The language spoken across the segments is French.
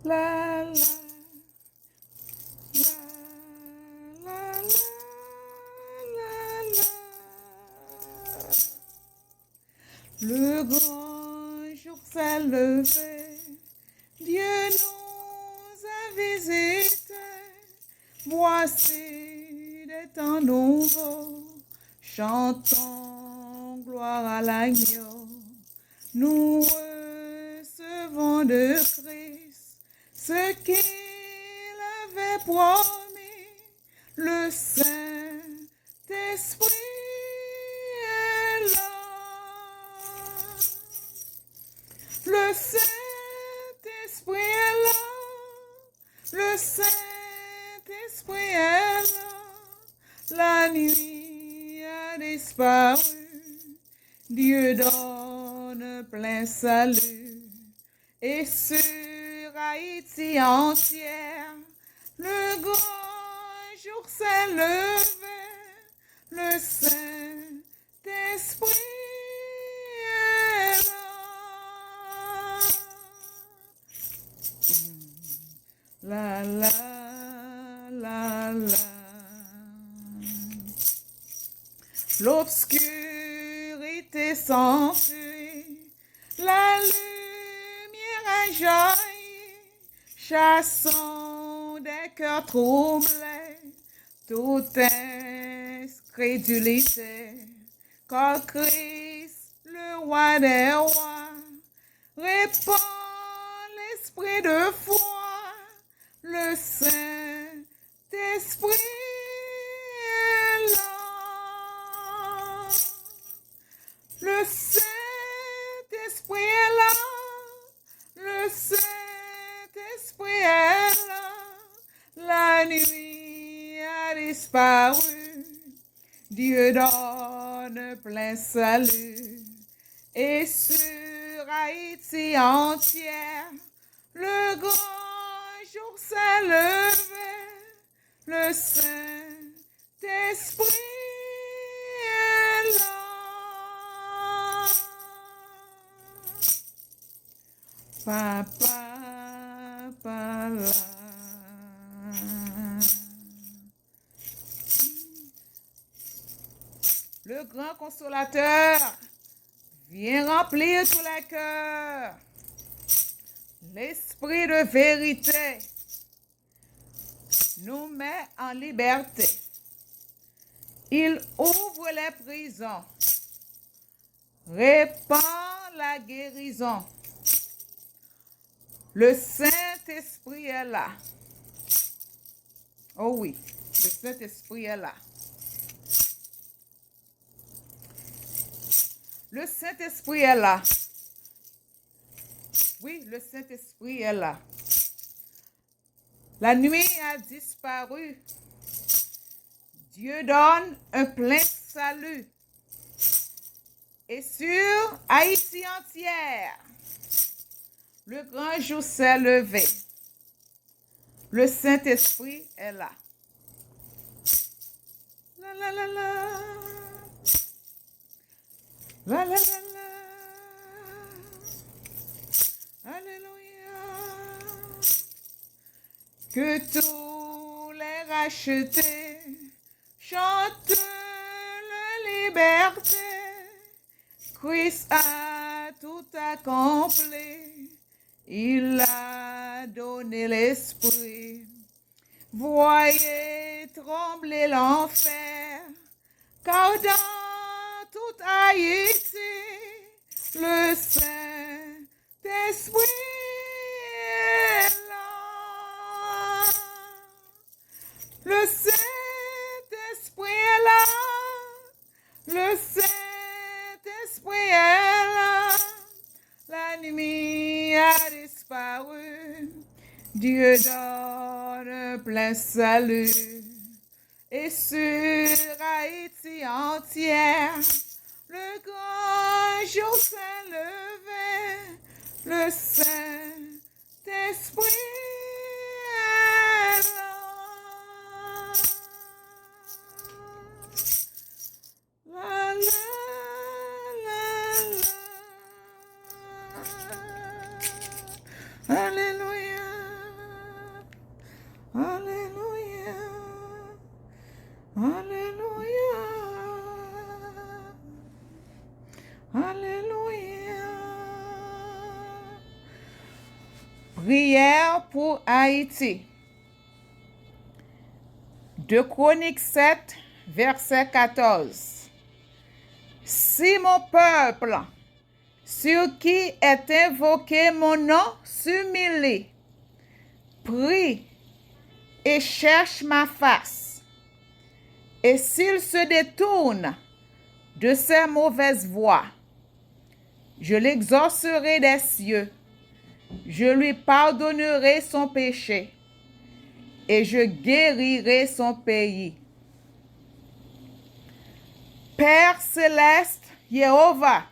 La la la la la la. Le grand jour s'est levé, Dieu nous a visités. Voici des temps nouveaux, chantons gloire à l'agneau. Nous recevons de Christ ce qu'il avait promis, le Saint-Esprit est là. Le Saint-Esprit est là. Le Saint-Esprit est là. La nuit a disparu. Dieu donne plein salut. Et sur Haïti entière, le grand jour s'est levé. Le Saint-Esprit est là. La la la la. L'obscurité s'enfuit, la lumière a jailli, chassant des cœurs troublés, toute incrédulité, car Christ, le roi des rois, répand l'esprit de foi, le Saint-Esprit est là. Le Saint-Esprit est là. Le Saint-Esprit est là. La nuit a disparu. Dieu donne plein salut. Et sur Haïti entière, le grand jour s'est levé. Le Saint-Esprit est là. Papa, papa, le grand consolateur vient remplir tous les cœurs. L'esprit de vérité nous met en liberté. Il ouvre les prisons, répand la guérison. Le Saint-Esprit est là. Oh oui, le Saint-Esprit est là. Le Saint-Esprit est là. Oui, le Saint-Esprit est là. La nuit a disparu. Dieu donne un plein salut. Et sur Haïti entière, le grand jour s'est levé. Le Saint-Esprit est là. La la la la. La la la la. Alléluia. Que tous les rachetés chantent la liberté. Christ a tout accompli. Il a donné l'esprit. Voyez trembler l'enfer, car dans toute Haïti, le Saint-Esprit est là. Le Saint-Esprit est là. Le Saint-Esprit est là. La nuit a disparu. Dieu donne plein salut. Et sur Haïti entière, le grand jour s'est levé. Le Saint-Esprit est là. La la la la. Alléluia. Prière pour Haïti. 2 Chroniques 7, verset 14. Si mon peuple, sur qui est invoqué mon nom, s'humilie, prie et cherche ma face, et s'il se détourne de ses mauvaises voies, je l'exaucerai des cieux, je lui pardonnerai son péché, et je guérirai son pays. Père céleste, Jéhovah,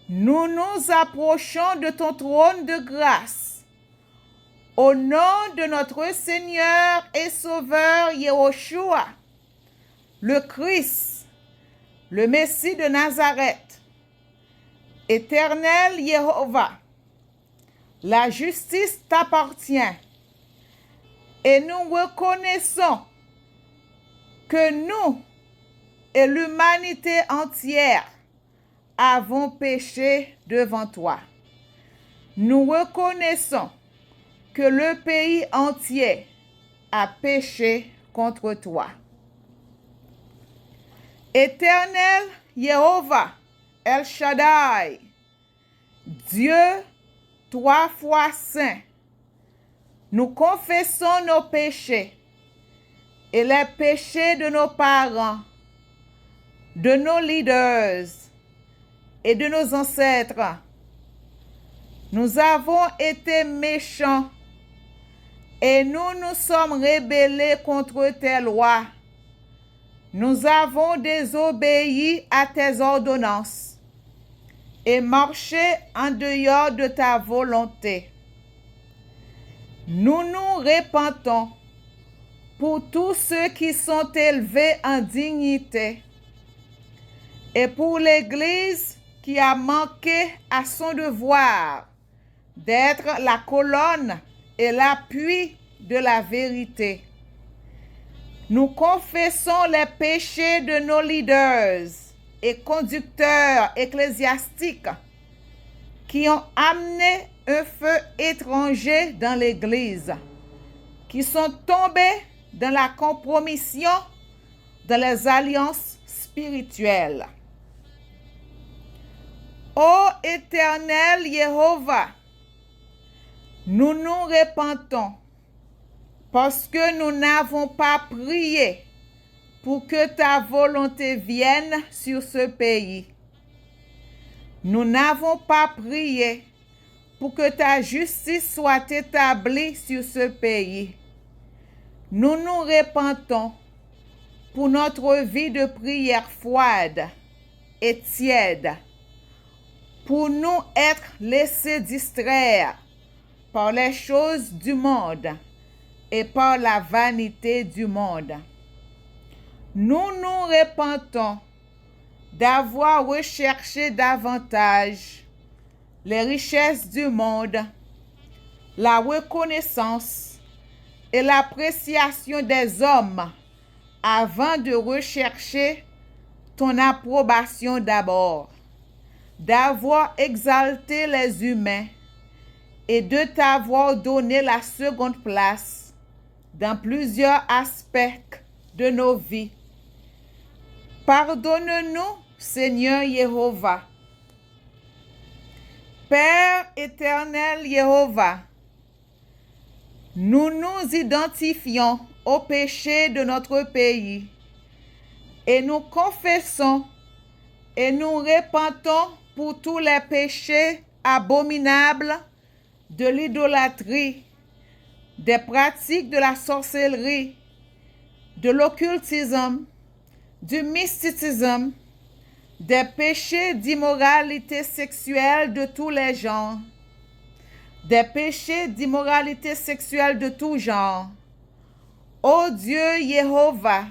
nous nous approchons de ton trône de grâce. Au nom de notre Seigneur et Sauveur Yeshua, le Christ, le Messie de Nazareth, Éternel Jéhovah, la justice t'appartient et nous reconnaissons que nous et l'humanité entière avons péché devant toi. Nous reconnaissons que le pays entier a péché contre toi. Éternel Jéhovah, El Shaddai, Dieu 3 fois saint, nous confessons nos péchés et les péchés de nos parents, de nos leaders et de nos ancêtres. Nous avons été méchants et nous nous sommes rebellés contre tes lois. Nous avons désobéi à tes ordonnances et marché en dehors de ta volonté. Nous nous repentons pour tous ceux qui sont élevés en dignité et pour l'Église qui a manqué à son devoir d'être la colonne et l'appui de la vérité. Nous confessons les péchés de nos leaders et conducteurs ecclésiastiques qui ont amené un feu étranger dans l'Église, qui sont tombés dans la compromission, dans les alliances spirituelles. Ô Éternel Jéhovah, nous nous repentons parce que nous n'avons pas prié pour que ta volonté vienne sur ce pays. Nous n'avons pas prié pour que ta justice soit établie sur ce pays. Nous nous repentons pour notre vie de prière froide et tiède, pour nous être laissés distraire par les choses du monde et par la vanité du monde. Nous nous repentons d'avoir recherché davantage les richesses du monde, la reconnaissance et l'appréciation des hommes avant de rechercher ton approbation d'abord, d'avoir exalté les humains et de t'avoir donné la seconde place dans plusieurs aspects de nos vies. Pardonne-nous, Seigneur Jéhovah. Père éternel Jéhovah, nous nous identifions au péché de notre pays et nous confessons et nous repentons pour tous les péchés abominables de l'idolâtrie, des pratiques de la sorcellerie, de l'occultisme, du mysticisme, des péchés d'immoralité sexuelle de tous les genres, des péchés d'immoralité sexuelle de tout genre. Ô Dieu Jéhovah,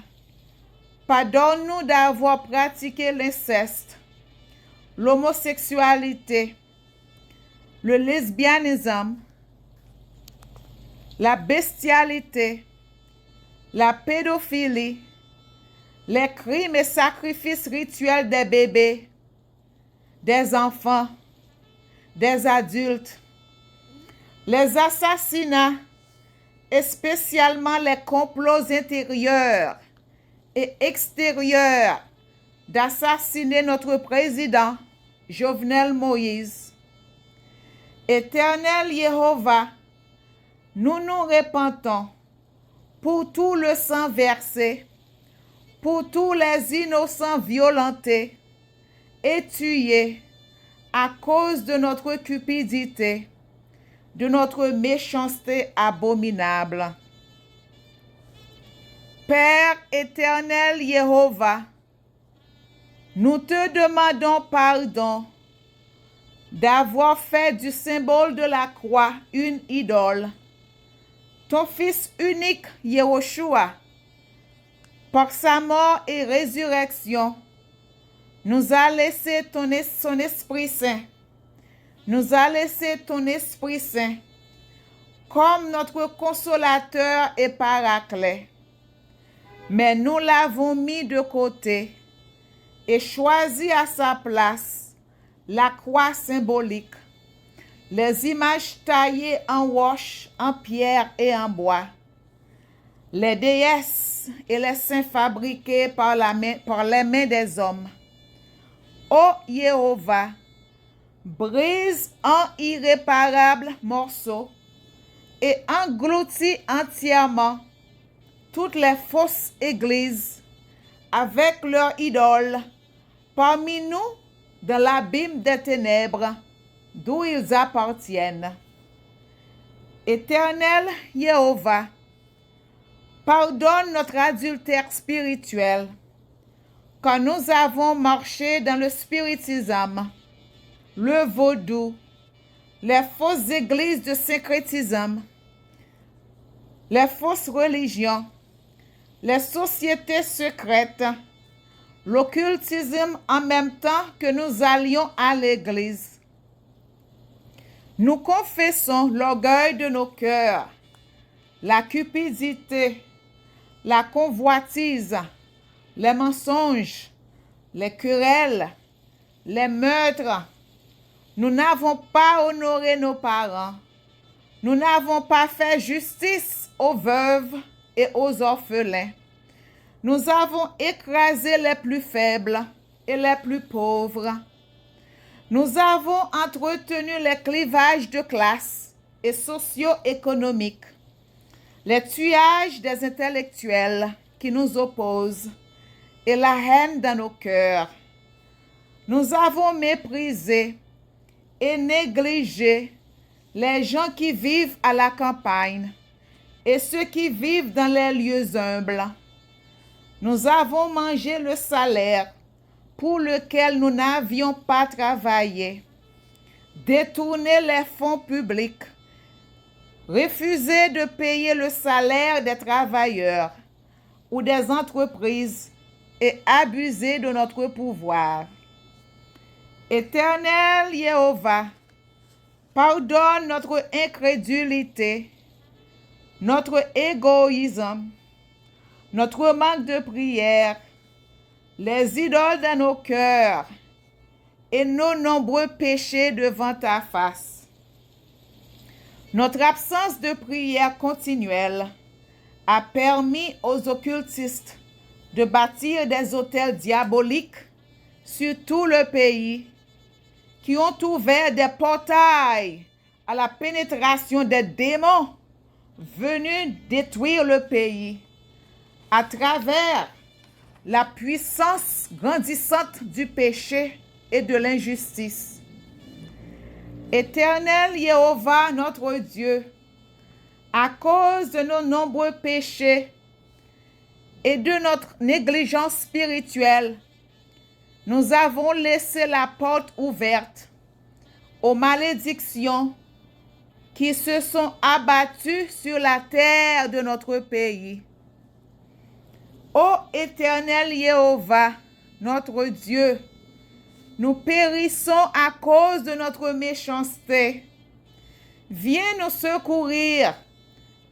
pardonne-nous d'avoir pratiqué l'inceste, l'homosexualité, le lesbianisme, la bestialité, la pédophilie, les crimes et sacrifices rituels des bébés, des enfants, des adultes, les assassinats et spécialement les complots intérieurs et extérieurs d'assassiner notre président Jovenel Moïse. Éternel Jéhovah, nous nous repentons pour tout le sang versé, pour tous les innocents violentés et tués à cause de notre cupidité, de notre méchanceté abominable. Père éternel Jéhovah, nous te demandons pardon d'avoir fait du symbole de la croix une idole. Ton Fils unique, Yehoshua, par sa mort et résurrection, nous a laissé son Esprit Saint. Nous a laissé ton Esprit Saint comme notre consolateur et paraclet. Mais nous l'avons mis de côté et choisi à sa place la croix symbolique, les images taillées en roche, en pierre et en bois, les déesses et les saints fabriqués par les mains des hommes. Ô Jéhovah, brise en irréparables morceaux et engloutis entièrement toutes les fausses églises avec leurs idoles parmi nous dans l'abîme des ténèbres d'où ils appartiennent. Éternel Jéhovah, pardonne notre adultère spirituel quand nous avons marché dans le spiritisme, le vaudou, les fausses églises de syncrétisme, les fausses religions, les sociétés secrètes, l'occultisme en même temps que nous allions à l'église. Nous confessons l'orgueil de nos cœurs, la cupidité, la convoitise, les mensonges, les querelles, les meurtres. Nous n'avons pas honoré nos parents. Nous n'avons pas fait justice aux veuves et aux orphelins. Nous avons écrasé les plus faibles et les plus pauvres. Nous avons entretenu les clivages de classe et socio-économiques, les tuages des intellectuels qui nous opposent et la haine dans nos cœurs. Nous avons méprisé et négligé les gens qui vivent à la campagne et ceux qui vivent dans les lieux humbles. Nous avons mangé le salaire pour lequel nous n'avions pas travaillé, détourné les fonds publics, refusé de payer le salaire des travailleurs ou des entreprises et abusé de notre pouvoir. Éternel Jéhovah, pardonne notre incrédulité, notre égoïsme, notre manque de prière, les idoles dans nos cœurs et nos nombreux péchés devant ta face. Notre absence de prière continuelle a permis aux occultistes de bâtir des autels diaboliques sur tout le pays qui ont ouvert des portails à la pénétration des démons venus détruire le pays à travers la puissance grandissante du péché et de l'injustice. Éternel Jéhovah, notre Dieu, à cause de nos nombreux péchés et de notre négligence spirituelle, nous avons laissé la porte ouverte aux malédictions qui se sont abattues sur la terre de notre pays. Ô Éternel Jéhovah, notre Dieu, nous périssons à cause de notre méchanceté. Viens nous secourir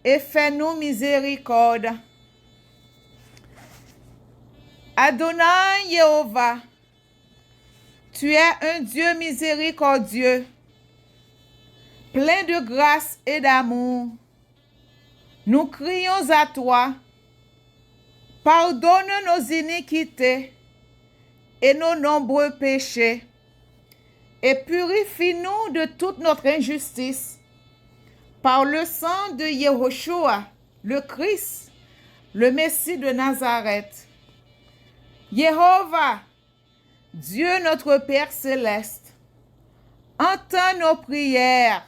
et fais-nous miséricorde. Adonai Jéhovah, tu es un Dieu miséricordieux, plein de grâce et d'amour, nous crions à toi. Pardonne nos iniquités et nos nombreux péchés, et purifie-nous de toute notre injustice par le sang de Yehoshua, le Christ, le Messie de Nazareth. Jéhovah, Dieu notre Père céleste, entends nos prières,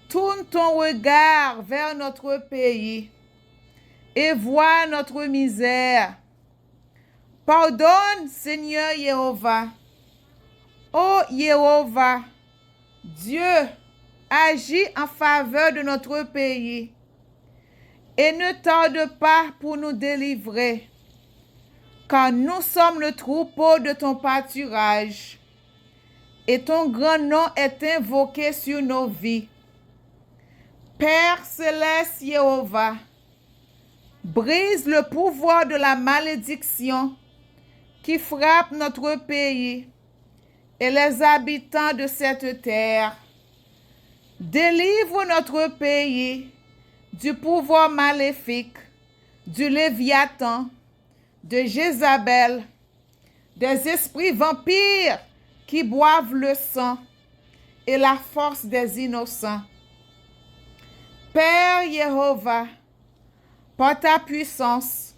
tourne ton regard vers notre pays et vois notre misère. Pardonne, Seigneur Jéhovah. Ô Jéhovah, Dieu, agis en faveur de notre pays et ne tarde pas pour nous délivrer, car nous sommes le troupeau de ton pâturage et ton grand nom est invoqué sur nos vies. Père céleste Jéhovah, brise le pouvoir de la malédiction qui frappe notre pays et les habitants de cette terre. Délivre notre pays du pouvoir maléfique, du Léviathan, de Jézabel, des esprits vampires qui boivent le sang et la force des innocents. Père Jéhovah, par ta puissance,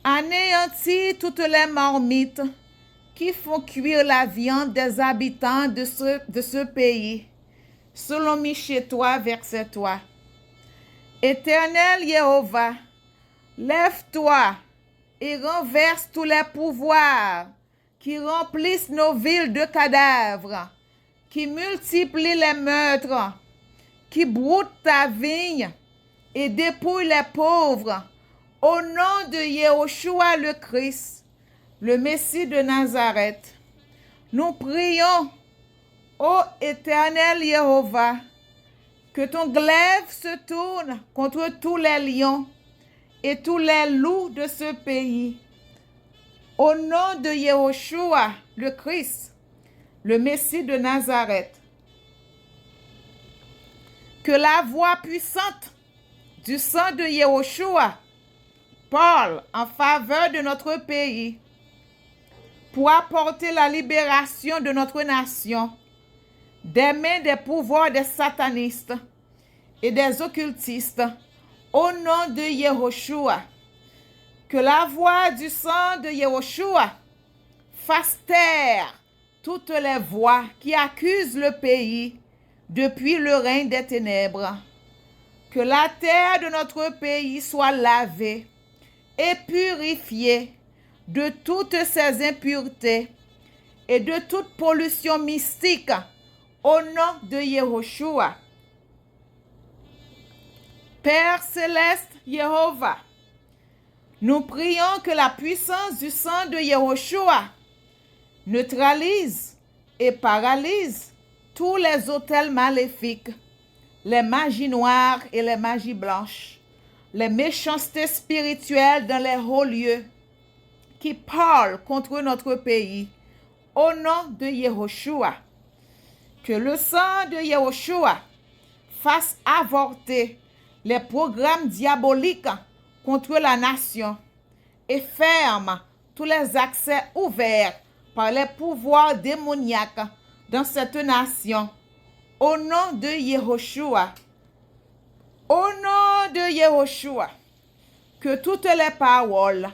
anéantis toutes les marmites qui font cuire la viande des habitants de ce pays, selon Michée 3, verset 3. Éternel Jéhovah, lève-toi et renverse tous les pouvoirs qui remplissent nos villes de cadavres, qui multiplient les meurtres, qui broutent ta vigne et dépouillent les pauvres, au nom de Yehoshua le Christ, le Messie de Nazareth. Nous prions, ô Éternel Jéhovah, que ton glaive se tourne contre tous les lions et tous les loups de ce pays. Au nom de Yehoshua le Christ, le Messie de Nazareth. Que la voix puissante du sang de Yehoshua parle en faveur de notre pays pour apporter la libération de notre nation des mains des pouvoirs des satanistes et des occultistes au nom de Yehoshua. Que la voix du sang de Yehoshua fasse taire toutes les voix qui accusent le pays depuis le règne des ténèbres. Que la terre de notre pays soit lavée et purifiée de toutes ses impuretés et de toute pollution mystique au nom de Yehoshua. Père céleste Jéhovah, nous prions que la puissance du sang de Yehoshua neutralise et paralyse tous les autels maléfiques, les magies noires et les magies blanches, les méchancetés spirituelles dans les hauts lieux qui parlent contre notre pays, au nom de Yehoshua. Que le sang de Yehoshua fasse avorter les programmes diaboliques contre la nation et ferme tous les accès ouverts par les pouvoirs démoniaques dans cette nation. Au nom de Yehoshua. Au nom de Yehoshua, que toutes les paroles,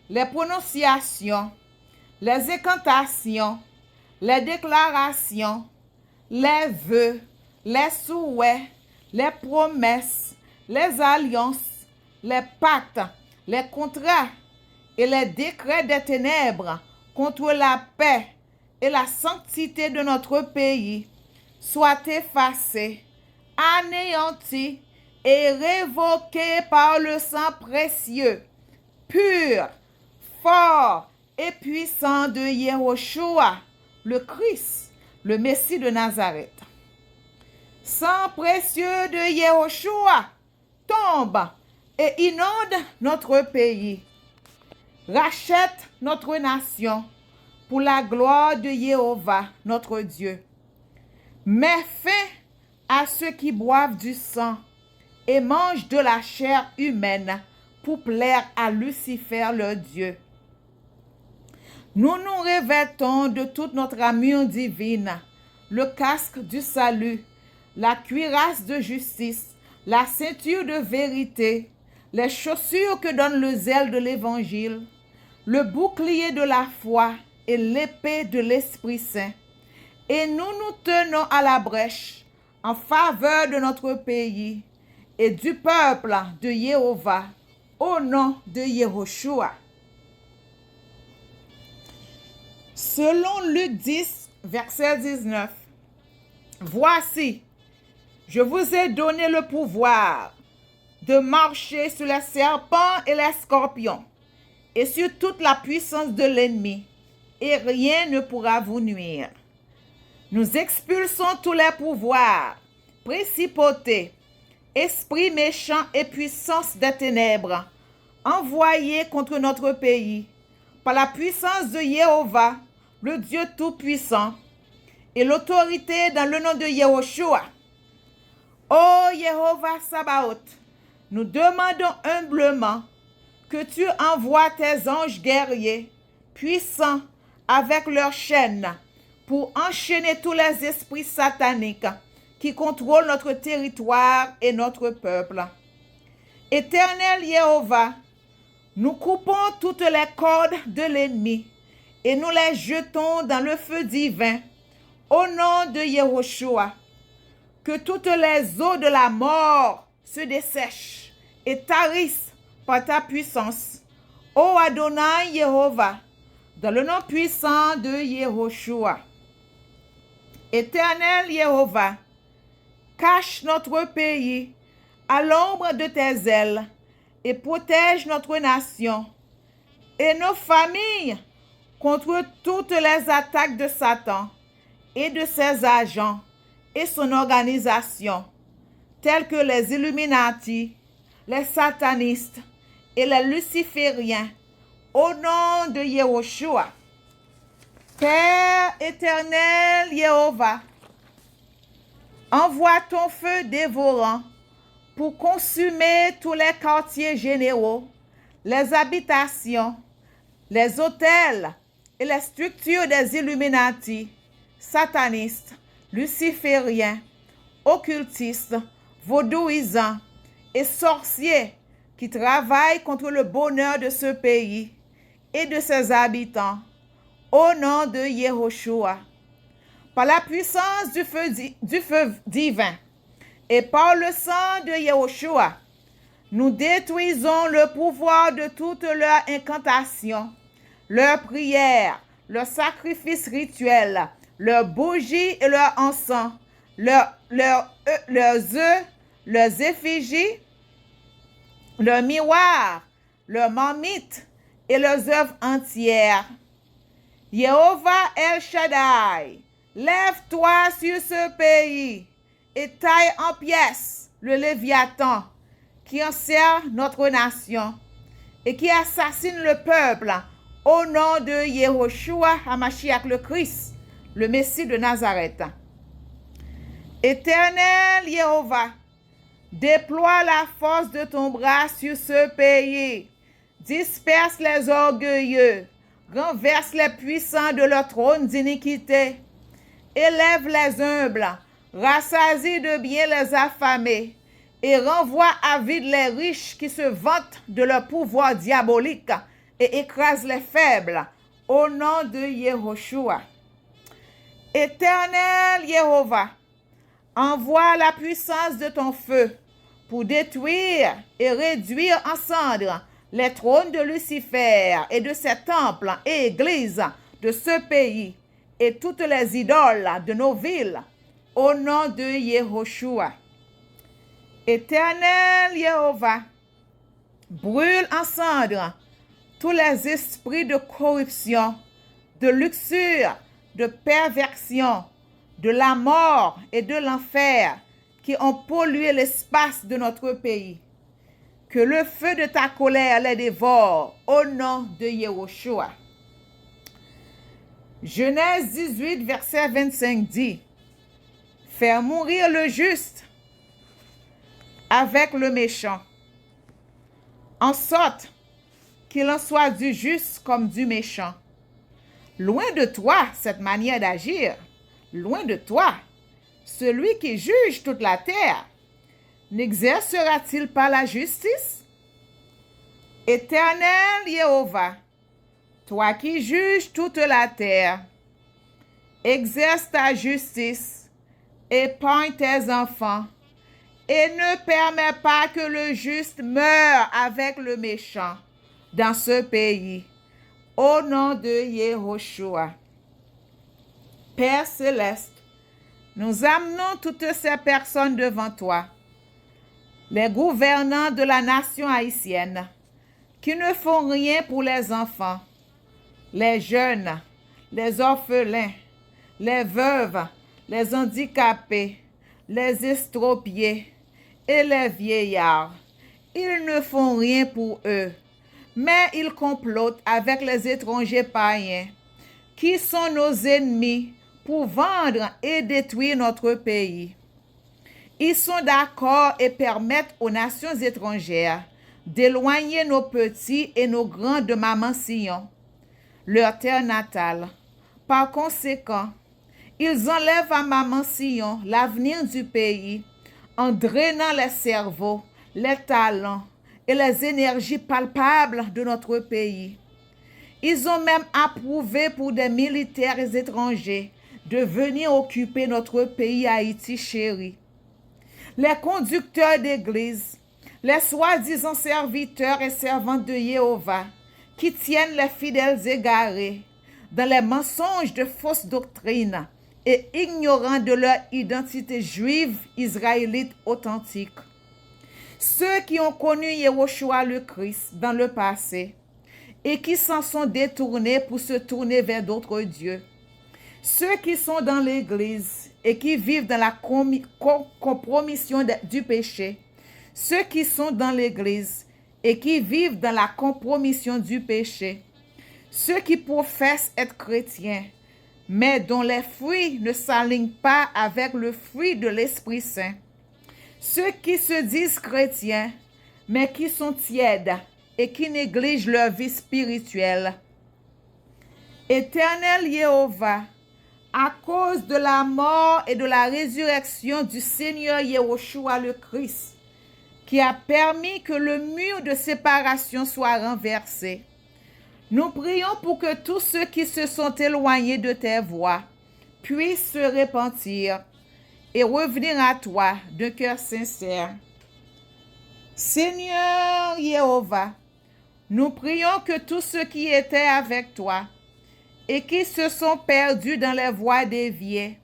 les prononciations, les incantations, les déclarations, les vœux, les souhaits, les promesses, les alliances, les pactes, les contrats et les décrets des ténèbres contre la paix et la sanctité de notre pays soient effacés, anéantis et révoqués par le sang précieux, pur, fort et puissant de Yehoshua, le Christ, le Messie de Nazareth. Sang précieux de Yehoshua tombe et inonde notre pays. Rachète notre nation pour la gloire de Jéhovah, notre Dieu. Mets fin à ceux qui boivent du sang et mangent de la chair humaine pour plaire à Lucifer, leur Dieu. Nous nous revêtons de toute notre armure divine, le casque du salut, la cuirasse de justice, la ceinture de vérité, les chaussures que donne le zèle de l'Évangile, le bouclier de la foi et l'épée de l'Esprit Saint. Et nous nous tenons à la brèche en faveur de notre pays et du peuple de Jéhovah, au nom de Yehoshua. Selon Luc 10, verset 19, « Voici, je vous ai donné le pouvoir de marcher sur les serpents et les scorpions et sur toute la puissance de l'ennemi, et rien ne pourra vous nuire. Nous expulsons tous les pouvoirs, principautés, esprits méchants et puissances des ténèbres, envoyés contre notre pays, par la puissance de Jéhovah, le Dieu Tout-Puissant, et l'autorité dans le nom de Yehoshua. Ô Jéhovah Sabaoth, nous demandons humblement que tu envoies tes anges guerriers, puissants avec leurs chaînes, pour enchaîner tous les esprits sataniques qui contrôlent notre territoire et notre peuple. Éternel Jéhovah, nous coupons toutes les cordes de l'ennemi et nous les jetons dans le feu divin au nom de Yehoshua. Que toutes les eaux de la mort se dessèchent et tarissent par ta puissance, ô Adonai Jéhovah, dans le nom puissant de Yehoshua. Éternel Jéhovah, cache notre pays à l'ombre de tes ailes et protège notre nation et nos familles contre toutes les attaques de Satan et de ses agents et son organisation, tels que les Illuminati, les satanistes et les lucifériens, au nom de Yehoshua. Père éternel Jéhovah, envoie ton feu dévorant pour consumer tous les quartiers généraux, les habitations, les hôtels et les structures des Illuminati, satanistes, lucifériens, occultistes, vaudouisants et sorciers qui travaillent contre le bonheur de ce pays et de ses habitants, au nom de Yehoshua. Par la puissance du feu divin et par le sang de Yehoshua, nous détruisons le pouvoir de toutes leurs incantations, leurs prières, leurs sacrifices rituels, leurs bougies et leurs encens, leurs œufs, leurs effigies, leurs miroirs, leurs marmites et leurs œuvres entières. Jéhovah El Shaddai, lève-toi sur ce pays et taille en pièces le Léviathan qui enserre notre nation et qui assassine le peuple au nom de Yehoshua HaMashiach le Christ, le Messie de Nazareth. Éternel Jéhovah, déploie la force de ton bras sur ce pays, disperse les orgueilleux, renverse les puissants de leur trône d'iniquité, élève les humbles, rassasie de bien les affamés, et renvoie à vide les riches qui se vantent de leur pouvoir diabolique et écrase les faibles, au nom de Yehoshua. Éternel Jéhovah, envoie la puissance de ton feu pour détruire et réduire en cendres les trônes de Lucifer et de ses temples et églises de ce pays et toutes les idoles de nos villes, au nom de Yehoshua. Éternel Jéhovah, brûle en cendres tous les esprits de corruption, de luxure, de perversion, de la mort et de l'enfer qui ont pollué l'espace de notre pays. Que le feu de ta colère les dévore au nom de Yehoshua. Genèse 18, verset 25 dit, « faire mourir le juste avec le méchant, en sorte qu'il en soit du juste comme du méchant. Loin de toi cette manière d'agir, loin de toi, celui qui juge toute la terre, n'exercera-t-il pas la justice? Éternel Jéhovah, toi qui juges toute la terre, exerce ta justice, épargne tes enfants, et ne permets pas que le juste meure avec le méchant dans ce pays. Au nom de Yehoshua. Père céleste, nous amenons toutes ces personnes devant toi, les gouvernants de la nation haïtienne, qui ne font rien pour les enfants, les jeunes, les orphelins, les veuves, les handicapés, les estropiés et les vieillards. Ils ne font rien pour eux, mais ils complotent avec les étrangers païens, qui sont nos ennemis, pour vendre et détruire notre pays. Ils sont d'accord et permettent aux nations étrangères d'éloigner nos petits et nos grands de Maman Sion, leur terre natale. Par conséquent, ils enlèvent à Maman Sion l'avenir du pays en drainant les cerveaux, les talents et les énergies palpables de notre pays. Ils ont même approuvé pour des militaires étrangers de venir occuper notre pays Haïti chéri. Les conducteurs d'église, les soi-disant serviteurs et servantes de Jéhovah, qui tiennent les fidèles égarés dans les mensonges de fausses doctrines et ignorant de leur identité juive israélite authentique. Ceux qui ont connu Yehoshua le Christ dans le passé et qui s'en sont détournés pour se tourner vers d'autres dieux. Ceux qui sont dans l'Église et qui vivent dans la compromission du péché. Ceux qui sont dans l'Église et qui vivent dans la compromission du péché. Ceux qui professent être chrétiens, mais dont les fruits ne s'alignent pas avec le fruit de l'Esprit Saint. Ceux qui se disent chrétiens, mais qui sont tièdes et qui négligent leur vie spirituelle. Éternel Jéhovah, à cause de la mort et de la résurrection du Seigneur Yehoshua le Christ, qui a permis que le mur de séparation soit renversé, nous prions pour que tous ceux qui se sont éloignés de tes voies puissent se repentir et revenir à toi d'un cœur sincère. Seigneur Jéhovah, nous prions que tous ceux qui étaient avec toi et qui se sont perdus dans les voies déviées,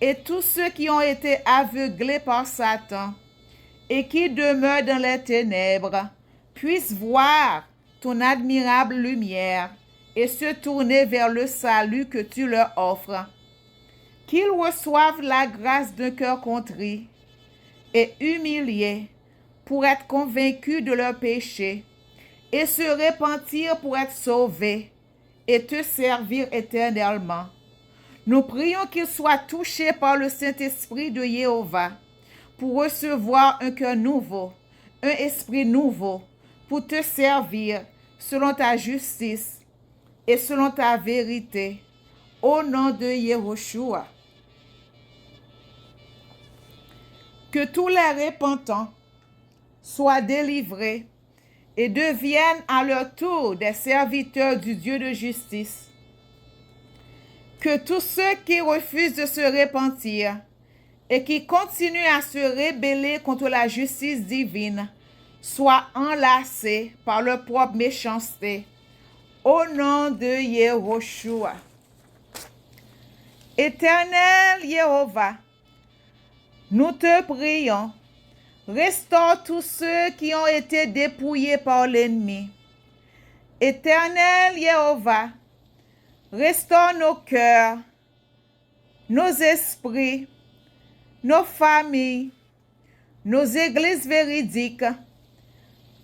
et tous ceux qui ont été aveuglés par Satan et qui demeurent dans les ténèbres, puissent voir ton admirable lumière et se tourner vers le salut que tu leur offres. Qu'ils reçoivent la grâce d'un cœur contrit et humilié pour être convaincus de leurs péchés et se repentir pour être sauvés et te servir éternellement. Nous prions qu'ils soient touchés par le Saint-Esprit de Jéhovah pour recevoir un cœur nouveau, un esprit nouveau, pour te servir selon ta justice et selon ta vérité, au nom de Yehoshua. Que tous les repentants soient délivrés et deviennent à leur tour des serviteurs du Dieu de justice. Que tous ceux qui refusent de se repentir et qui continuent à se rebeller contre la justice divine soient enlacés par leur propre méchanceté. Au nom de Yehoshua. Éternel Jéhovah, nous te prions, restaure tous ceux qui ont été dépouillés par l'ennemi. Éternel Jéhovah, restaure nos cœurs, nos esprits, nos familles, nos églises véridiques,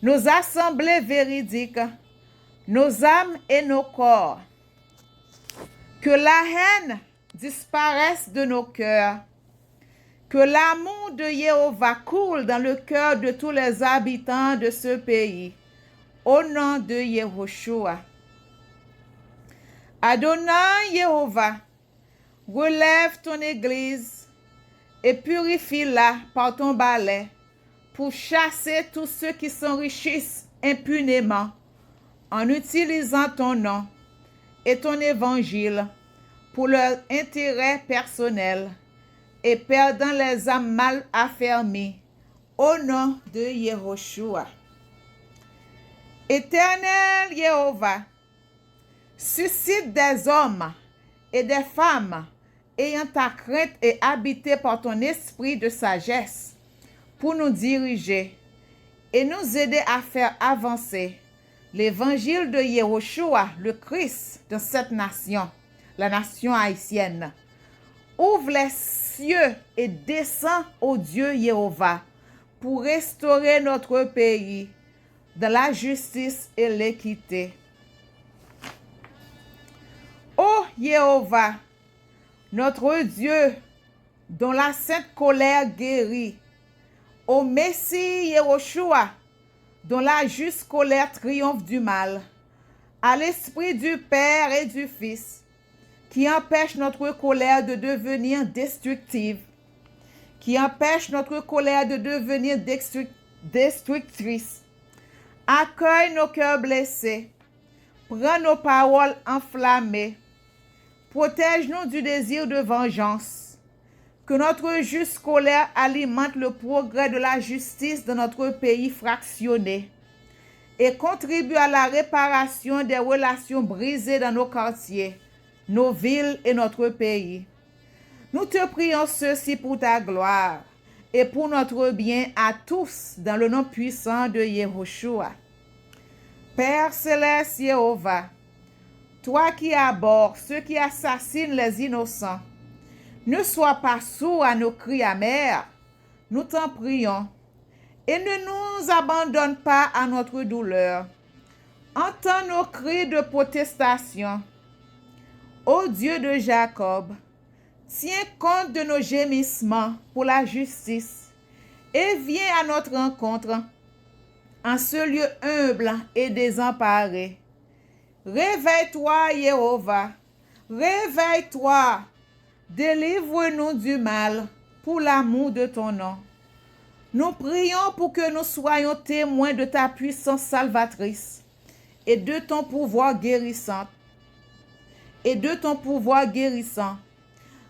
nos assemblées véridiques, nos âmes et nos corps. Que la haine disparaisse de nos cœurs. Que l'amour de Jéhovah coule dans le cœur de tous les habitants de ce pays. Au nom de Yehoshua. Adonai Jéhovah, relève ton Église et purifie-la par ton balai pour chasser tous ceux qui s'enrichissent impunément en utilisant ton nom et ton évangile pour leur intérêt personnel et perdant les âmes mal affermies au nom de Yehoshua. Éternel Jéhovah, suscite des hommes et des femmes ayant ta crainte et habités par ton esprit de sagesse pour nous diriger et nous aider à faire avancer l'évangile de Yehoshua, le Christ, dans cette nation, la nation haïtienne. Ouvre les cieux et descends, ô Dieu Jéhovah, pour restaurer notre pays dans la justice et l'équité. Ô Jéhovah, notre Dieu, dont la sainte colère guérit, ô Messie Yehoshua, dont la juste colère triomphe du mal, à l'esprit du Père et du Fils, qui empêche notre colère de devenir destructive, qui empêche notre colère de devenir destructrice. Accueille nos cœurs blessés, prends nos paroles enflammées, protège-nous du désir de vengeance, que notre juste colère alimente le progrès de la justice dans notre pays fractionné et contribue à la réparation des relations brisées dans nos quartiers, nos villes et notre pays. Nous te prions ceci pour ta gloire et pour notre bien à tous dans le nom puissant de Yehoshua. Père céleste Jéhovah, toi qui abhorres ceux qui assassinent les innocents, ne sois pas sourd à nos cris amers, nous t'en prions, et ne nous abandonne pas à notre douleur. Entends nos cris de protestation. Ô Dieu de Jacob, tiens compte de nos gémissements pour la justice et viens à notre rencontre en ce lieu humble et désemparé. Réveille-toi, Jéhovah, réveille-toi, délivre-nous du mal pour l'amour de ton nom. Nous prions pour que nous soyons témoins de ta puissance salvatrice et de ton pouvoir guérissant.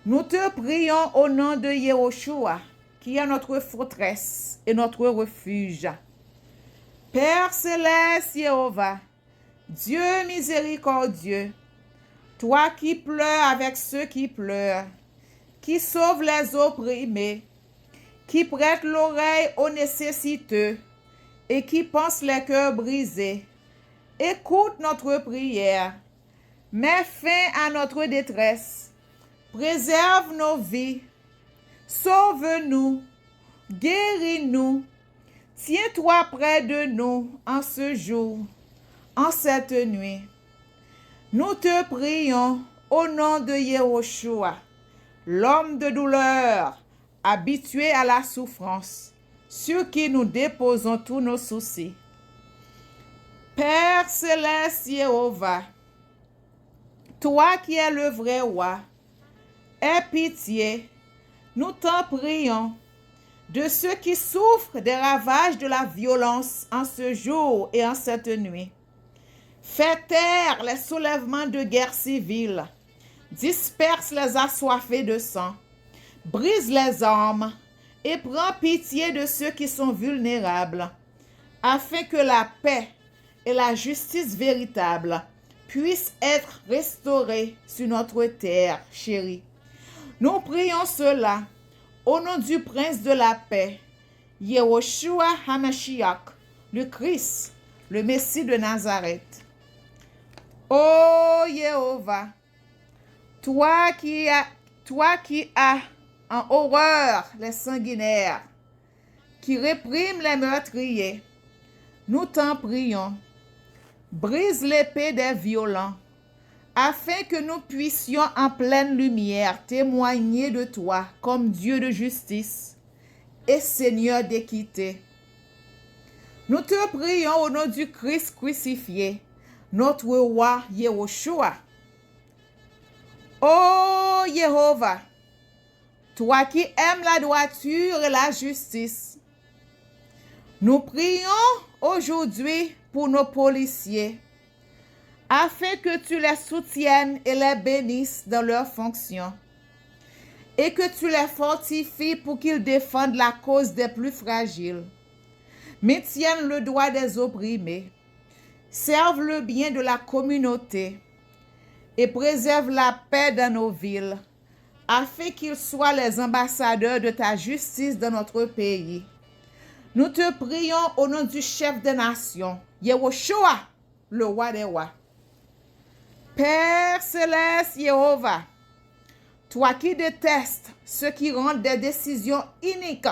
Nous te prions au nom de Yehoshua, qui est notre forteresse et notre refuge. Père céleste Jéhovah, Dieu miséricordieux, toi qui pleures avec ceux qui pleurent, qui sauves les opprimés, qui prête l'oreille aux nécessiteux et qui pense les cœurs brisés, écoute notre prière, mets fin à notre détresse, préserve nos vies, sauve-nous, guéris-nous, tiens-toi près de nous en ce jour, en cette nuit. Nous te prions au nom de Yehoshua, l'homme de douleur, habitué à la souffrance, sur qui nous déposons tous nos soucis. Père céleste Jéhovah, toi qui es le vrai roi, aie pitié, nous t'en prions, de ceux qui souffrent des ravages de la violence en ce jour et en cette nuit. Fais taire les soulèvements de guerre civile, disperse les assoiffés de sang, brise les armes et prends pitié de ceux qui sont vulnérables, afin que la paix et la justice véritable puissent être restaurées sur notre terre chérie. Nous prions cela au nom du Prince de la paix, Yehoshua HaMashiach, le Christ, le Messie de Nazareth. Ô Jéhovah, toi qui as en horreur les sanguinaires, qui répriment les meurtriers, nous t'en prions. Brise l'épée des violents, afin que nous puissions en pleine lumière témoigner de toi comme Dieu de justice et Seigneur d'équité. Nous te prions au nom du Christ crucifié, notre roi Yehoshua. Ô Jéhovah, toi qui aimes la droiture et la justice, nous prions aujourd'hui pour nos policiers, afin que tu les soutiennes et les bénisses dans leurs fonctions, et que tu les fortifies pour qu'ils défendent la cause des plus fragiles, maintiennent le droit des opprimés, servent le bien de la communauté et préservent la paix dans nos villes, afin qu'ils soient les ambassadeurs de ta justice dans notre pays. Nous te prions au nom du chef des nations, Yehoshua, le roi des rois. Père céleste Jéhovah, toi qui détestes ceux qui rendent des décisions iniques,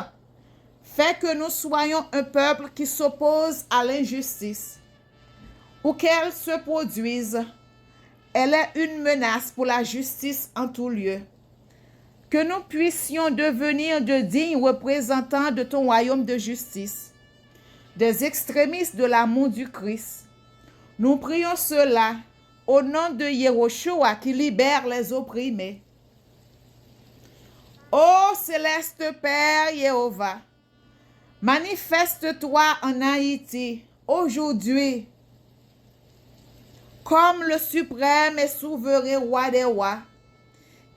fais que nous soyons un peuple qui s'oppose à l'injustice. Où qu'elle se produise, elle est une menace pour la justice en tout lieu. Que nous puissions devenir de dignes représentants de ton royaume de justice, des extrémistes de l'amour du Christ. Nous prions cela au nom de Yehoshua qui libère les opprimés. Ô céleste Père Jéhovah, manifeste-toi en Haïti aujourd'hui comme le suprême et souverain roi des rois,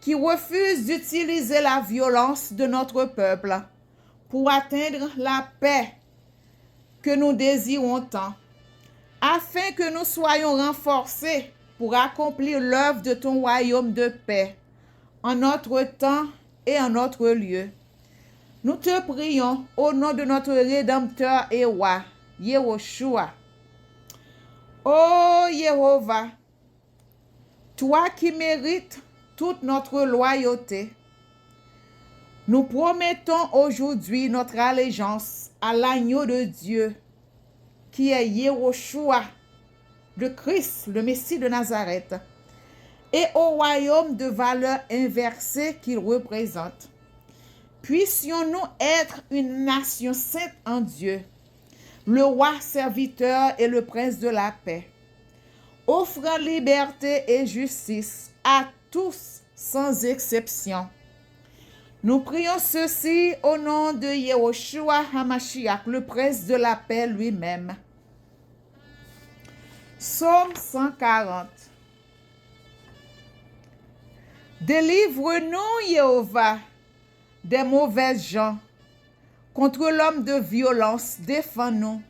qui refuse d'utiliser la violence de notre peuple pour atteindre la paix que nous désirons tant, afin que nous soyons renforcés pour accomplir l'œuvre de ton royaume de paix en notre temps et en notre lieu. Nous te prions au nom de notre Rédempteur et roi, Yehoshua. Ô Jéhovah, toi qui mérites toute notre loyauté, nous promettons aujourd'hui notre allégeance à l'agneau de Dieu, qui est Yehoshua, le Christ, le Messie de Nazareth, et au royaume de valeur inversée qu'il représente. Puissions-nous être une nation sainte en Dieu, le roi serviteur et le prince de la paix, offrant liberté et justice à tous sans exception. Nous prions ceci au nom de Yehoshua HaMashiach, le prince de la paix lui-même. Psaume 140. Délivre-nous, Jéhovah, des mauvaises gens. Contre l'homme de violence, défends-nous.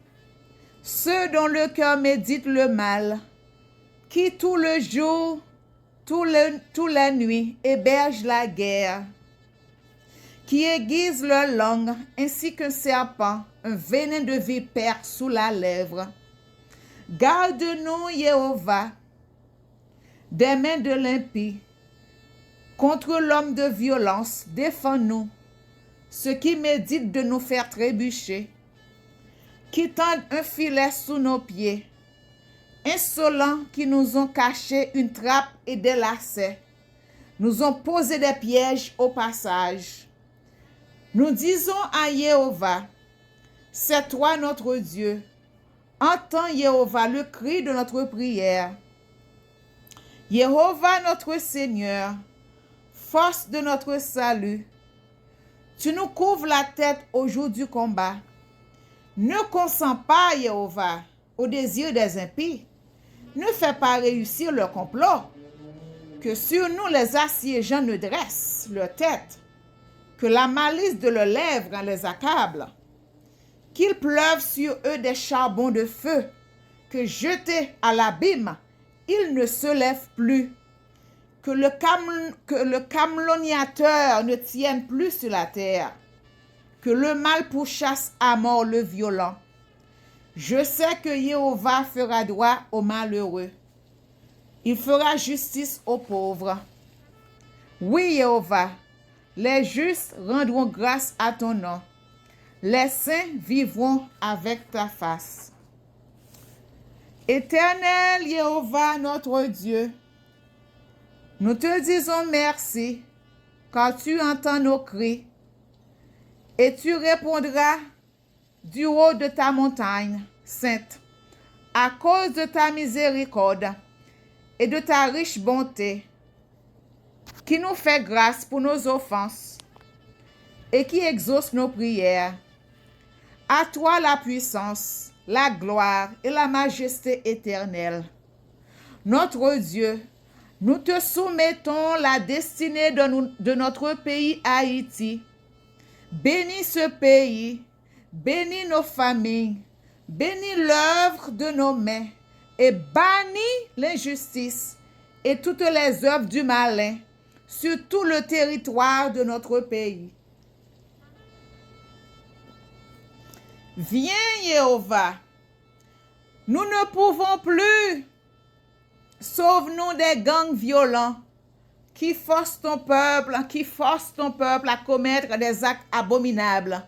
Ceux dont le cœur médite le mal, qui tout le jour, toute la nuit, hébergent la guerre, qui aiguisent leur langue ainsi qu'un serpent, un venin de vipère sous la lèvre. Garde-nous, Jéhovah, des mains de l'impie. Contre l'homme de violence, défends-nous, ceux qui méditent de nous faire trébucher, qui tendent un filet sous nos pieds, insolents qui nous ont caché une trappe et des lacets, nous ont posé des pièges au passage. Nous disons à Jéhovah, c'est toi notre Dieu. Entends, Jéhovah, le cri de notre prière. Jéhovah, notre Seigneur, force de notre salut, tu nous couvres la tête au jour du combat. Ne consens pas, Jéhovah, au désir des impies. Ne fais pas réussir leur complot. Que sur nous les assiégeants ne dressent leur tête. Que la malice de leurs lèvres en les accable. Qu'il pleuve sur eux des charbons de feu. Que jetés à l'abîme, ils ne se lèvent plus. Que le calomniateur ne tienne plus sur la terre. Que le mal pourchasse à mort le violent. Je sais que Jéhovah fera droit aux malheureux. Il fera justice aux pauvres. Oui, Jéhovah, les justes rendront grâce à ton nom. Les saints vivront avec ta face. Éternel Jéhovah, notre Dieu, Nous te disons merci, car tu entends nos cris, et tu répondras du haut de ta montagne sainte, à cause de ta miséricorde et de ta riche bonté, qui nous fait grâce pour nos offenses et qui exauce nos prières. À toi la puissance, la gloire et la majesté éternelle. Notre Dieu, nous te soumettons la destinée de notre pays Haïti. Bénis ce pays, bénis nos familles, bénis l'œuvre de nos mains et bannis l'injustice et toutes les œuvres du malin sur tout le territoire de notre pays. Viens, Jéhovah, nous ne pouvons plus. Sauve-nous des gangs violents qui forcent ton peuple à commettre des actes abominables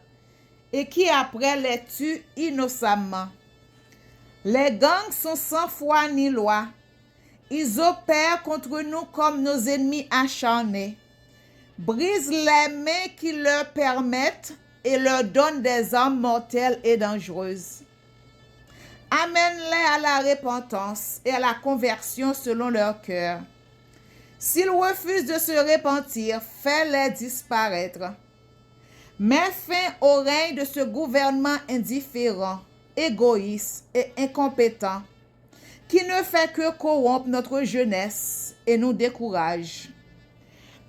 et qui après les tuent innocemment. Les gangs sont sans foi ni loi. Ils opèrent contre nous comme nos ennemis acharnés. Brise les mains qui leur permettent et leur donne des armes mortelles et dangereuses. Amène-les à la repentance et à la conversion selon leur cœur. S'ils refusent de se repentir, fais-les disparaître. Mets fin au règne de ce gouvernement indifférent, égoïste et incompétent, qui ne fait que corrompre notre jeunesse et nous décourage.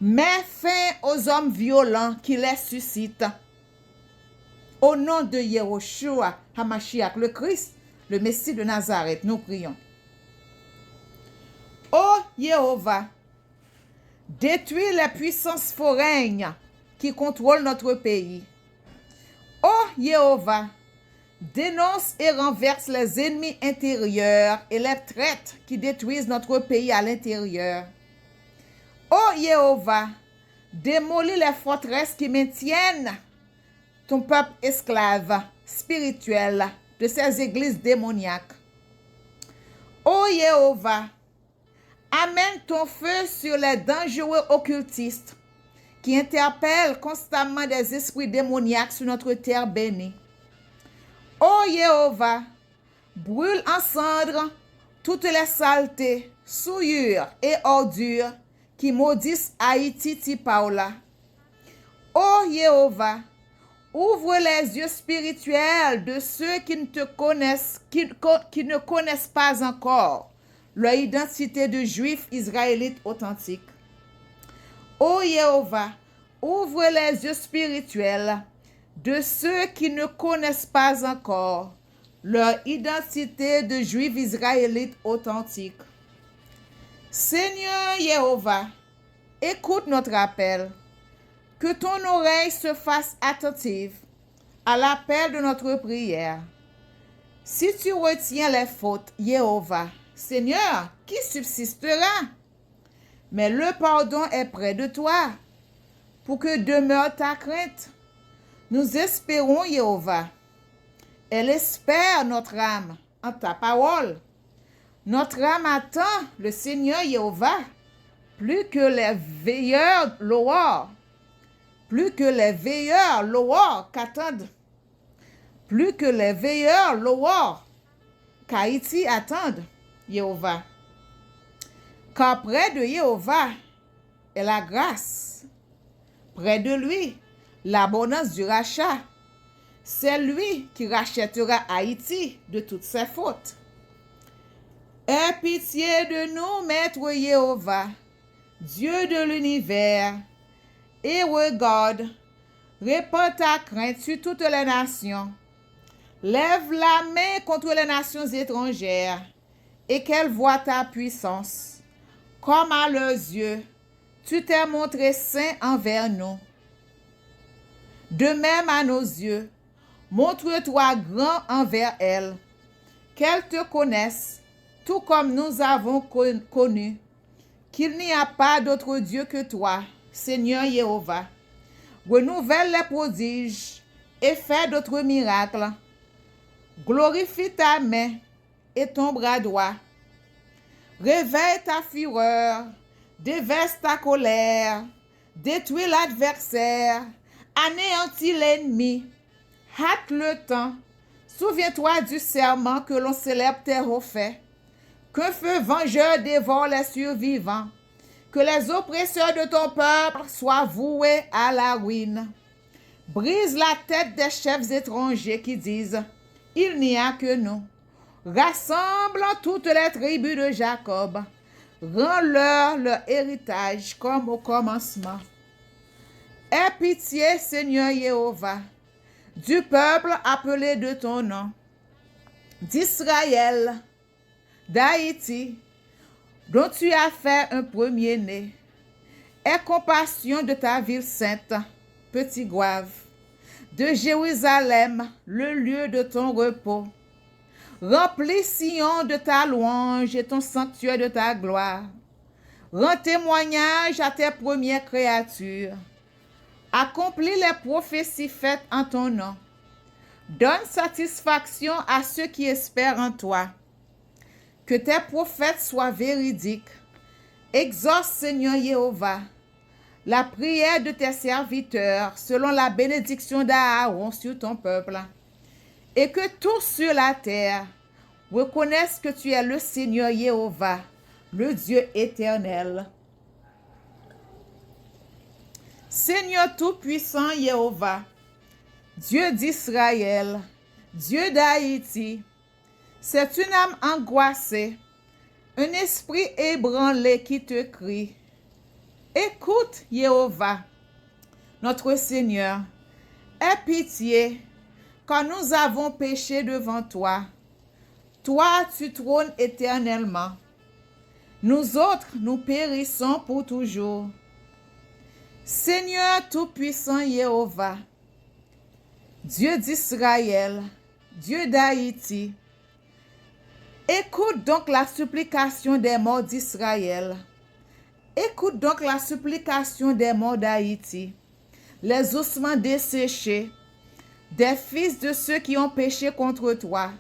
Mets fin aux hommes violents qui les suscitent. Au nom de Yehoshua HaMashiach, le Christ, le Messie de Nazareth, nous prions. Ô Jéhovah, détruis les puissances foraines qui contrôlent notre pays. Ô Jéhovah, dénonce et renverse les ennemis intérieurs et les traîtres qui détruisent notre pays à l'intérieur. Ô Jéhovah, démolis les forteresses qui maintiennent ton peuple esclave spirituel de ces églises démoniaques. Ô Jéhovah, amène ton feu sur les dangereux occultistes qui interpellent constamment des esprits démoniaques sur notre terre bénie. Ô Jéhovah, brûle en cendres toutes les saletés, souillures et ordures qui maudissent Haïti Tipaola. Ô Jéhovah, ouvre les yeux spirituels de ceux qui ne connaissent pas encore leur identité de juifs israélites authentiques. Ô Jéhovah, ouvre les yeux spirituels de ceux qui ne connaissent pas encore leur identité de juifs israélites authentiques. Seigneur Jéhovah, écoute notre appel. Que ton oreille se fasse attentive à l'appel de notre prière. Si tu retiens les fautes, Jéhovah, Seigneur, qui subsistera? Mais le pardon est près de toi, pour que demeure ta crainte. Nous espérons, Jéhovah. Elle espère notre âme en ta parole. Notre âme attend le Seigneur Jéhovah, plus que les veilleurs l'aurore. Plus que les veilleurs l'aurore qu'attendent. Plus que les veilleurs l'aurore qu'Haïti attendent, Jéhovah. Car près de Jéhovah est la grâce. Près de lui, l'abondance du rachat. C'est lui qui rachètera Haïti de toutes ses fautes. Aie pitié de nous, Maître Jéhovah, Dieu de l'univers, et regarde, répands ta crainte sur toutes les nations. Lève la main contre les nations étrangères et qu'elles voient ta puissance. Comme à leurs yeux, tu t'es montré saint envers nous. De même à nos yeux, montre-toi grand envers elles, qu'elles te connaissent, tout comme nous avons connu, qu'il n'y a pas d'autre Dieu que toi, Seigneur Jéhovah. Renouvelle les prodiges et fais d'autres miracles. Glorifie ta main et ton bras droit. Réveille ta fureur, déverse ta colère, détruis l'adversaire, anéantis l'ennemi, hâte le temps. Souviens-toi du serment que l'on célèbre tes refaits. Qu'un feu vengeur dévore les survivants. Que les oppresseurs de ton peuple soient voués à la ruine. Brise la tête des chefs étrangers qui disent « Il n'y a que nous ». Rassemble toutes les tribus de Jacob. Rends-leur leur héritage comme au commencement. Aie pitié, Seigneur Jéhovah, du peuple appelé de ton nom, d'Israël, d'Haïti, dont tu as fait un premier-né. Aie compassion de ta ville sainte, Petit Goâve, de Jérusalem, le lieu de ton repos. Remplis Sion de ta louange et ton sanctuaire de ta gloire. Rends témoignage à tes premières créatures. Accomplis les prophéties faites en ton nom. Donne satisfaction à ceux qui espèrent en toi. Que tes prophètes soient véridiques. Exauce, Seigneur Jéhovah, la prière de tes serviteurs selon la bénédiction d'Aaron sur ton peuple. Et que tous sur la terre reconnaissent que tu es le Seigneur Jéhovah, le Dieu éternel. Seigneur tout-puissant Jéhovah, Dieu d'Israël, Dieu d'Haïti, c'est une âme angoissée, un esprit ébranlé qui te crie. Écoute, Jéhovah, notre Seigneur, aie pitié, car nous avons péché devant toi. Toi, tu trônes éternellement. Nous autres, nous périssons pour toujours. Seigneur tout-puissant Jéhovah, Dieu d'Israël, Dieu d'Haïti, écoute donc la supplication des morts d'Israël. Écoute donc la supplication des morts d'Haïti, les ossements desséchés, des fils de ceux qui ont péché contre toi,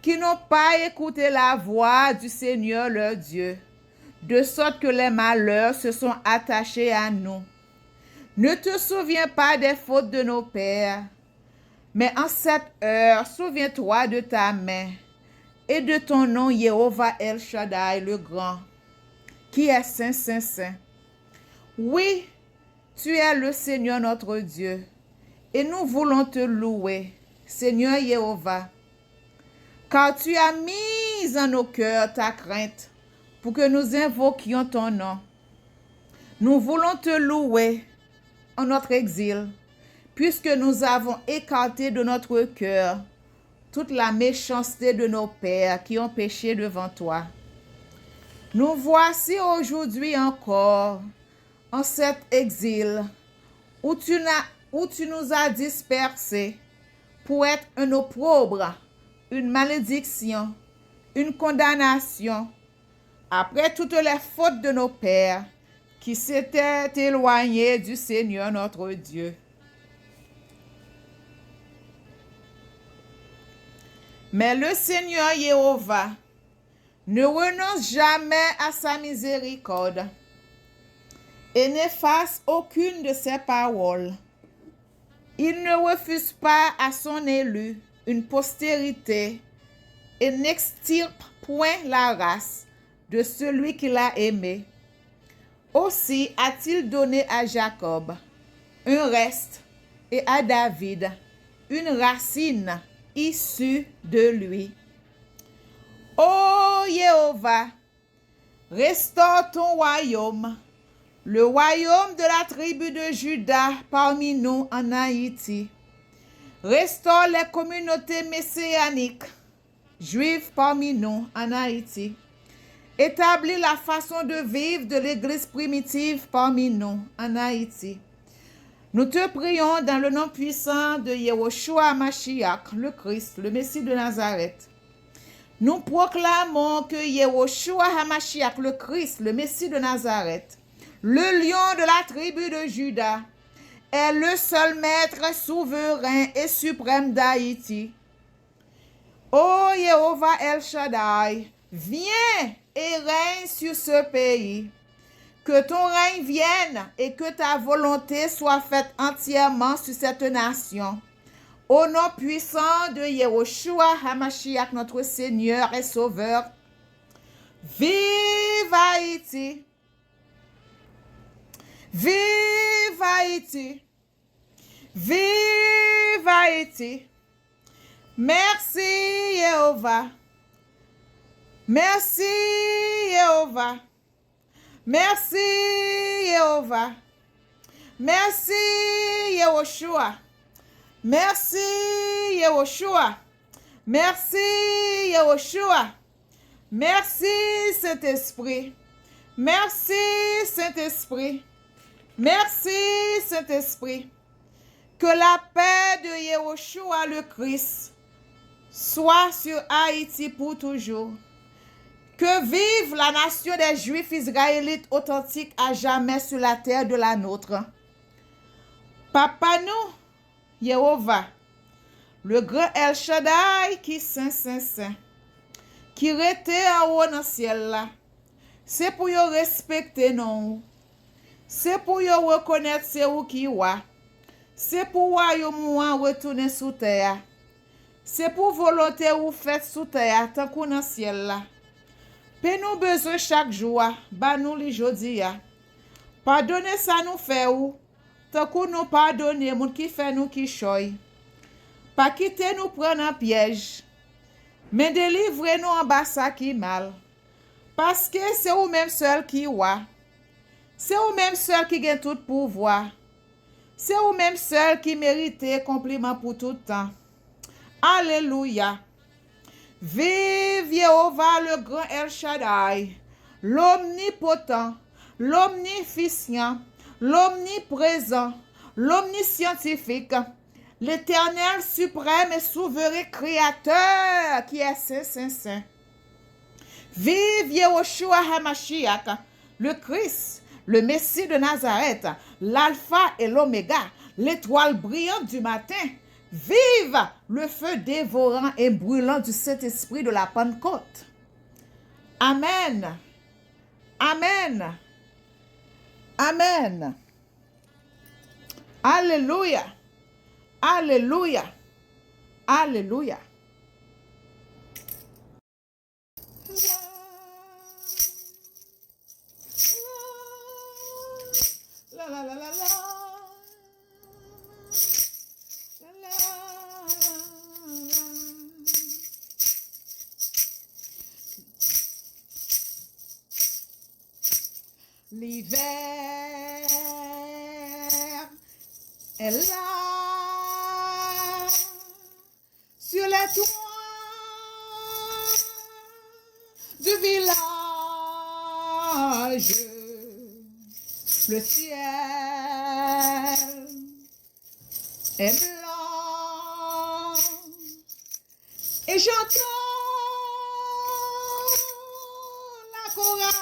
qui n'ont pas écouté la voix du Seigneur leur Dieu, de sorte que les malheurs se sont attachés à nous. Ne te souviens pas des fautes de nos pères, mais en cette heure, souviens-toi de ta main et de ton nom, Jéhovah El Shaddai, le grand, qui est saint, saint, saint. Oui, tu es le Seigneur notre Dieu, et nous voulons te louer, Seigneur Jéhovah, car tu as mis en nos cœurs ta crainte pour que nous invoquions ton nom. Nous voulons te louer en notre exil, puisque nous avons écarté de notre cœur toute la méchanceté de nos pères qui ont péché devant toi. Nous voici aujourd'hui encore en cet exil où tu nous as dispersés pour être un opprobre, une malédiction, une condamnation, après toutes les fautes de nos pères qui s'étaient éloignés du Seigneur notre Dieu. Mais le Seigneur Jéhovah ne renonce jamais à sa miséricorde et n'efface aucune de ses paroles. Il ne refuse pas à son élu une postérité et n'extirpe point la race de celui qu'il a aimé. Aussi a-t-il donné à Jacob un reste et à David une racine issue de lui. Ô Jéhovah, restaure ton royaume, le royaume de la tribu de Juda parmi nous en Haïti. Restaure les communautés messianiques, juives parmi nous en Haïti. Établis la façon de vivre de l'Église primitive parmi nous en Haïti. Nous te prions dans le nom puissant de Yehoshua Mashiach, le Christ, le Messie de Nazareth. Nous proclamons que Yehoshua HaMashiach, le Christ, le Messie de Nazareth, le lion de la tribu de Juda, est le seul maître souverain et suprême d'Haïti. Ô Jéhovah El Shaddai, viens et règne sur ce pays. Que ton règne vienne et que ta volonté soit faite entièrement sur cette nation. Au nom puissant de Yehoshua HaMashiach, notre Seigneur et Sauveur. Vive Haïti! Vive Haïti! Vive Haïti! Merci Jéhovah! Merci Jéhovah! Merci Jéhovah! Merci Yehoshua! Merci Yehoshua! Merci Yehoshua! Merci Saint-Esprit! Merci Saint-Esprit! Merci Saint-Esprit! Que la paix de Yehoshua le Christ soit sur Haïti pour toujours. Que vive la nation des Juifs israélites authentiques à jamais sur la terre de la nôtre. Papa nous, Jéhovah, le grand El Shaddai qui saint, qui était en haut dans le ciel là, c'est pour yo respecter nous. C'est pour yo reconnaître c'est où qui wa. C'est pour yo moi retourner sous terre. C'est pour volonté ou fait sous terre tant qu'on dans le ciel là. Pe nous besoin chaque jour, ba nous li jodi ya. Pardonnez ça nous fait ou, tant qu'on nous pardonner moun qui fait nous qui choy. Pas quitter nous prendre en piège, mais délivrer nous en bas ça qui mal. Parce que c'est ou même seul qui wa. C'est ou même seul qui gagne tout pouvoir. C'est ou même seul qui mérite compliment pour tout temps. Alléluia. Vive Jéhovah le grand El Shaddai, l'omnipotent, l'omnificient, l'omniprésent, l'omniscientifique, l'éternel suprême et souverain créateur qui est saint. Vive Yehoshua HaMashiach, le Christ, le Messie de Nazareth, l'alpha et l'oméga, l'étoile brillante du matin. Vive le feu dévorant et brûlant du Saint-Esprit de la Pentecôte. Amen. Amen. Amen. Alléluia. Alléluia. Alléluia. La la la la la. L'hiver est là sur les toits du village. Le ciel est blanc et j'entends la chorale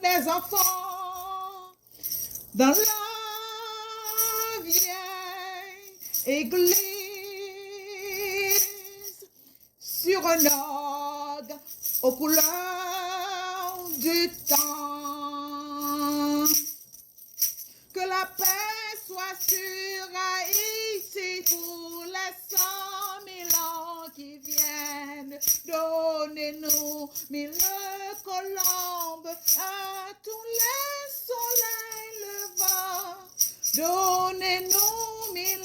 des enfants dans la vieille église sur un orgue aux couleurs du temps. Que la paix soit sur Haïti pour les 100 000 ans qui viennent. Donnez-nous 1000 colombes à tous les soleils levants. Donnez-nous 1000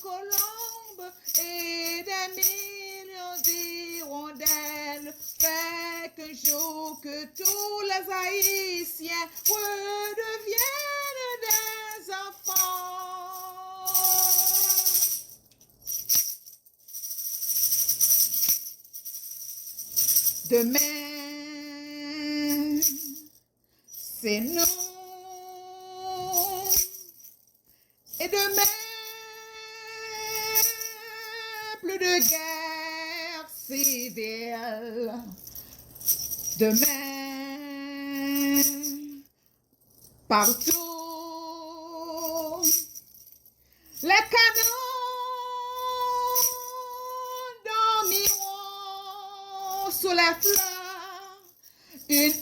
colombes et des millions d'hirondelles. Fait qu'un jour que tous les Haïtiens redeviennent des enfants. Demain, c'est nous. Et demain, plus de guerre civile. Demain, partout, les canons dormiront sous les fleurs. Une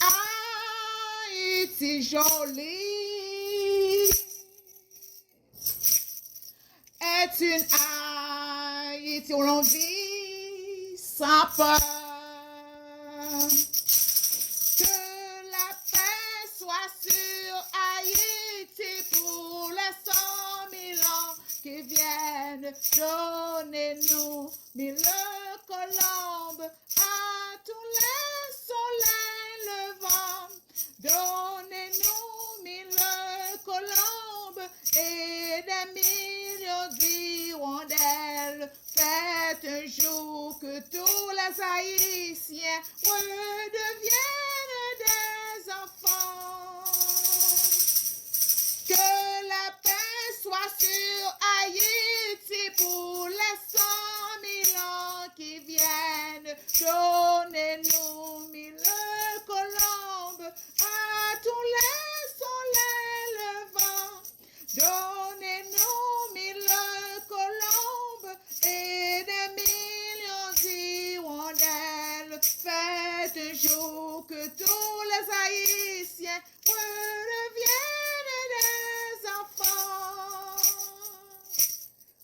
Haïti Haïti jolie est une Haïti où l'on vit sans peur. Que la paix soit sur Haïti pour les 100 000 ans qui viennent. Donnez-nous 1000 colombes à tous les soleils levants. Donnez-nous 1000 colombes et des millions d'hirondelles. Faites un jour que tous les Haïtiens redeviennent des enfants. Que la paix soit sur Haïti pour les 100 000 ans qui viennent. Donnez-nous 1000 colombes à tous les soleils levants. Donnez-nous 1000 colombes et des millions d'hirondelles. Faites un jour que tous les Haïtiens redeviennent des enfants.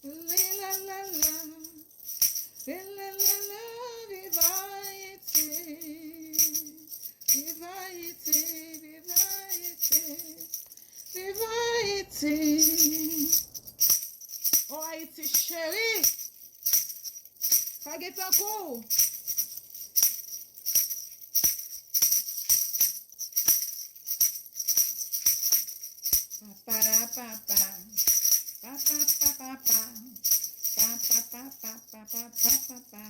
La la la, vive Haïti, vive Haïti, vive Haïti, vive Haïti. Oh Haïti chérie, Faguet en cours. Papa, papa, papa, papa, papa, papa, papa, papa, papa,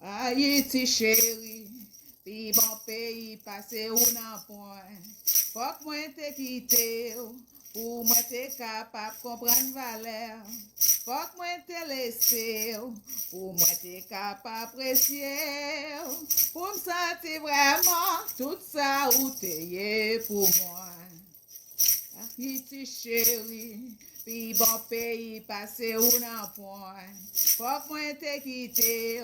Haïti chérie, pi bon pays passé ou nan point. Faut que moi te quitte pour moi te capable comprendre valeur. Faut que moi te laisser pour moi te capable apprécier. Pour me sentir vraiment tout ça ou t'es pour moi. Haïti chérie, pi bon pays passé ou nan point. Faut que moi te quitte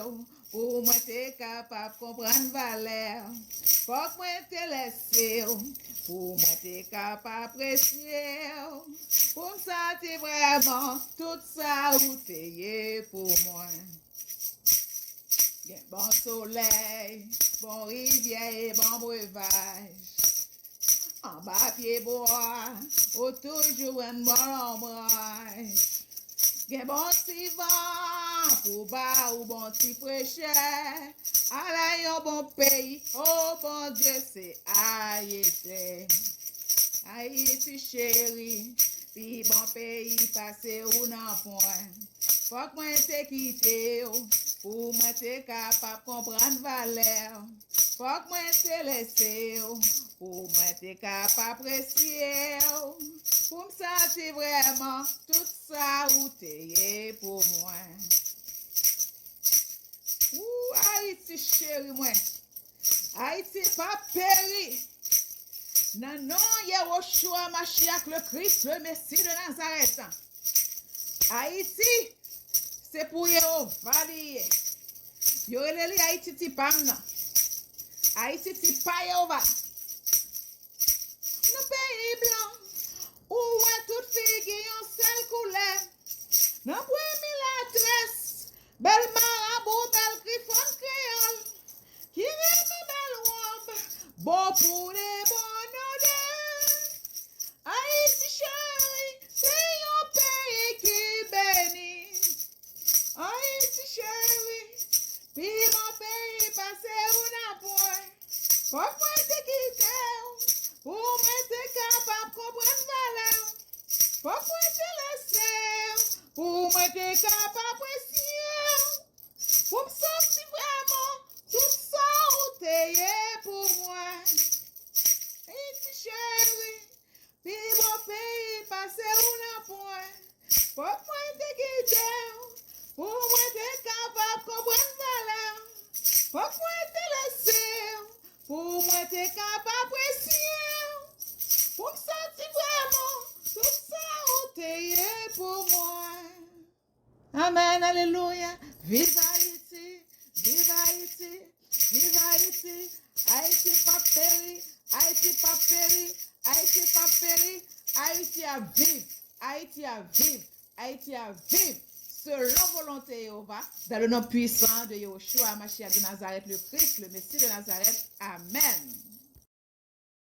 pour moi te capable comprendre valeur. Faut que moi te laisser pour moi te capable apprécier. Pour me sentir vraiment tout ça où t'es pour moi. Bon soleil, bon rivière et bon breuvage. En bas pied bois, ou toujours un bon ombrage. Gen bon ti vent, pour bas ou bon ti prêcher. Allez yon bon pays, oh bon Dieu c'est Haïti. Haïti chérie, pi bon pays passé ou nan point. Faut que moi te quitte pour moi te capable comprendre valeur. Faut que moi te laisser pour moi te capable apprécier. Pour me sentir vraiment tout ça où t'es pour moi. Ouh, Haïti chérie moi. Haïti pas péri. Non, non, Yehoshua Mashiach, le Christ, le Messie de Nazareth. Haïti, c'est pour Yehovah lié. Yo releli Haïti ti pam nan. Haïti ti pa Yehovah. Nous pays blanc, où est toute figue yon seul couleur. Nous premier la tresse, belle marabout, belle griffon créole. Qui rime belle robe, bon pour les bonnes odeurs. Haïti chérie, c'est un pays qui bénit. Haïti chérie, puis mon pays passé ou n'a point. Faut moi te quitter, pour moi te capable comprendre valeur. Faut moi te laisser, pour moi te capable apprécier. Pour me sentir vraiment tout ça où t'es pour moi. Haïti chérie, puis mon pays passé ou n'a point. Faut moi te quitter, pour moi te capable comprendre valeur. Faut moi te laisser, pour moi te capable apprécier. Pour me sentir vraiment tout ça où t'es Amen, alléluia. Vive Haïti, vive Haïti, vive Haïti. Haïti pas péri, Haïti pas péri, Haïti pas péri. Haïti à vivre, Haïti à vivre, Haïti à vivre. Selon volonté Jéhovah, dans le nom puissant de Yeshua, Mashiach de Nazareth, le Christ, le Messie de Nazareth. Amen.